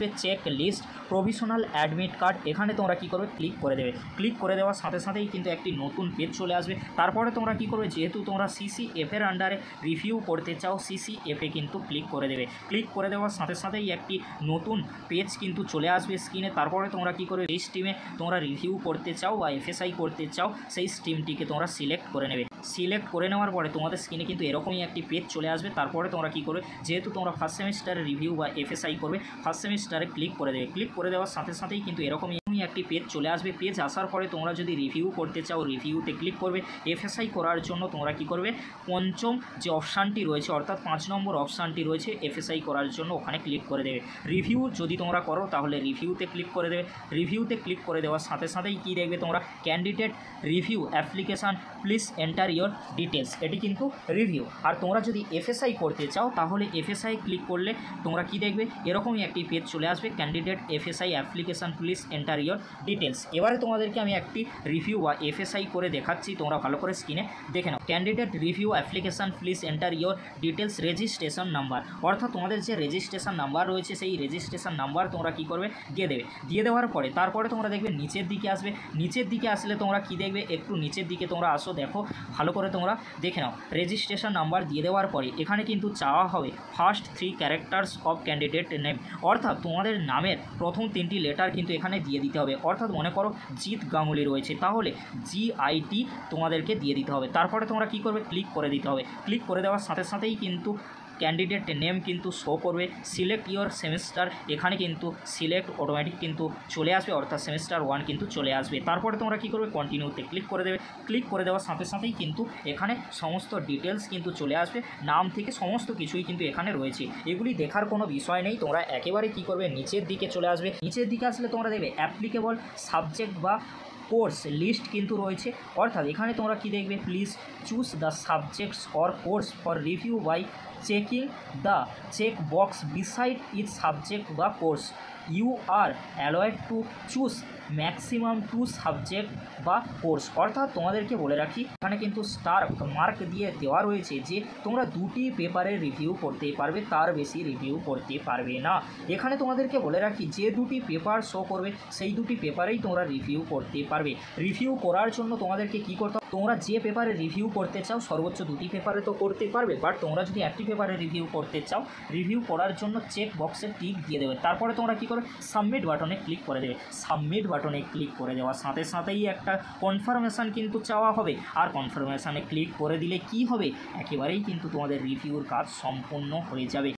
আসবে check list provisional admit card. এখানে তোমরা কী করবে, ক্লিক করে দেবে। ক্লিক করে দেওয়ার সাথে সাথেই কিন্তু একটি নতুন পেজ চলে আসবে। তারপরে তোমরা কী করবে, যেহেতু তোমরা সিসিএফের আন্ডারে রিভিউ করতে চাও, সিসিএফে কিন্তু ক্লিক করে দেবে। ক্লিক করে দেওয়ার সাথে সাথেই একটি নতুন পেজ কিন্তু চলে আসবে স্ক্রিনে। তারপরে তোমরা কী করবে, এই স্ট্রিমে তোমরা রিভিউ করতে চাও বা এফএসআই করতে চাও, সেই স্ট্রিমটিকে তোমরা সিলেক্ট করে নেবে। সিলেক্ট করে নেওয়ার পরে তোমাদের স্ক্রিনে কিন্তু এরকমই একটি পেজ চলে আসবে। তারপরে তোমরা কী করবে, যেহেতু তোমরা ফার্স্ট সেমিস্টারে রিভিউ বা এফএসআই করবে, ফার্স্ট সেমিস্টারে ক্লিক করে দেবে। ক্লিক করে দেওয়ার সাথে সাথেই কিন্তু এরকমই একটি পেজ চলে আসবে। পেজ আসার পরে তোমরা যদি রিভিউ করতে চাও, রিভিউতে ক্লিক করবে। এফএসআই করার জন্য তোমরা কী করবে, পঞ্চম যে অপশানটি রয়েছে অর্থাৎ 5 নম্বর অপশানটি রয়েছে এফএসআই করার জন্য, ওখানে ক্লিক করে দেবে। রিভিউ যদি তোমরা করো তাহলে রিভিউতে ক্লিক করে দেবে। রিভিউতে ক্লিক করে দেওয়ার সাথে সাথেই কী দেখবে তোমরা, candidate review application please enter your details, এটি কিন্তু রিভিউ। আর তোমরা যদি এফএসআই করতে চাও তাহলে এফএসআই ক্লিক করলে তোমরা কী দেখবে, এরকমই একটি পেজ চলে আসবে, candidate FSI application please enter your details. এবারে তোমাদেরকে আমি একটি রিভিউ বা এফএসআই করে দেখাচ্ছি, তোমরা ভালো করে স্ক্রিনে দেখে নাও। Candidate review application please enter your details registration number, অর্থাৎ তোমাদের যে রেজিস্ট্রেশন নাম্বার রয়েছে সেই রেজিস্ট্রেশন নাম্বার তোমরা কী করবে, দিয়ে দেবে। দিয়ে দেওয়ার পরে তারপরে তোমরা দেখবে নিচের দিকে আসবে। নিচের দিকে আসলে তোমরা কী দেখবে, একটু নিচের দিকে তোমরা আসো, দেখো ভালো করে তোমরা দেখে নাও। রেজিস্ট্রেশন নাম্বার দিয়ে দেওয়ার পরে এখানে কিন্তু চাওয়া হবে first 3 characters of candidate name, অর্থাৎ তোমাদের নামের প্রথম 3টি লেটার কিন্তু এখানে দিয়ে দিতে হবে। অর্থাৎ মনে করো জিৎ গাঙ্গুলি রয়েছে, তাহলে GIT তোমাদেরকে দিয়ে দিতে হবে। তারপরে তোমরা কী করবে, ক্লিক করে দিতে হবে। ক্লিক করে দেওয়ার সাথে সাথেই কিন্তু ক্যান্ডিডেট নেম কিন্তু শো করবে। সিলেক্ট ইয়োর সেমিস্টার, এখানে কিন্তু সিলেক্ট অটোমেটিক কিন্তু চলে আসবে, অর্থাৎ সেমিস্টার 1 কিন্তু চলে আসবে। তারপরে তোমরা কী করবে, কন্টিনিউতে ক্লিক করে দেবে। ক্লিক করে দেওয়ার সাথে সাথেই কিন্তু এখানে সমস্ত ডিটেলস কিন্তু চলে আসবে, নাম থেকে সমস্ত কিছুই কিন্তু এখানে রয়েছে। এগুলি দেখার কোনো বিষয় নেই, তোমরা একেবারে কী করবে, নিচের দিকে চলে আসবে। নিচের দিকে আসলে তোমরা দেখবে অ্যাপ্লিকেবল সাবজেক্ট বা কোর্স লিস্ট কিন্তু রয়েছে, অর্থাৎ এখানে তোমরা কি দেখবে, please choose the subjects or course for review by checking the check box beside each subject বা course. You are allowed to choose maximum 2 subject বা কোর্স, অর্থাৎ তোমাদেরকে বলে রাখি এখানে কিন্তু স্টার মার্ক দিয়ে দেওয়া রয়েছে যে তোমরা 2টি পেপারের রিভিউ করতে পারবে, তার বেশি রিভিউ করতে পারবে না। এখানে তোমাদেরকে বলে রাখি যে 2টি পেপার শো করবে সেই 2টি পেপারেই তোমরা রিভিউ করতে পারবে। রিভিউ করার জন্য তোমাদেরকে কী করতে হবে, তোমরা যে পেপারে রিভিউ করতে চাও সর্বোচ্চ 2টি পেপারে তো করতে পারবে, বাট তোমরা যদি একটি পেপারে রিভিউ করতে চাও, রিভিউ করার জন্য চেক বক্সে টিক দিয়ে দেবে। তারপরে তোমরা কী করবে, সাবমিট বাটনে ক্লিক করে দেবে। সাবমিট বাটনে ক্লিক করে দেওয়ার সাথে সাথেই একটা কনফার্মেশান কিন্তু চাওয়া হবে, আর কনফার্মেশানে ক্লিক করে দিলে কি হবে, একেবারেই কিন্তু তোমাদের রিভিউর কাজ সম্পূর্ণ হয়ে যাবে।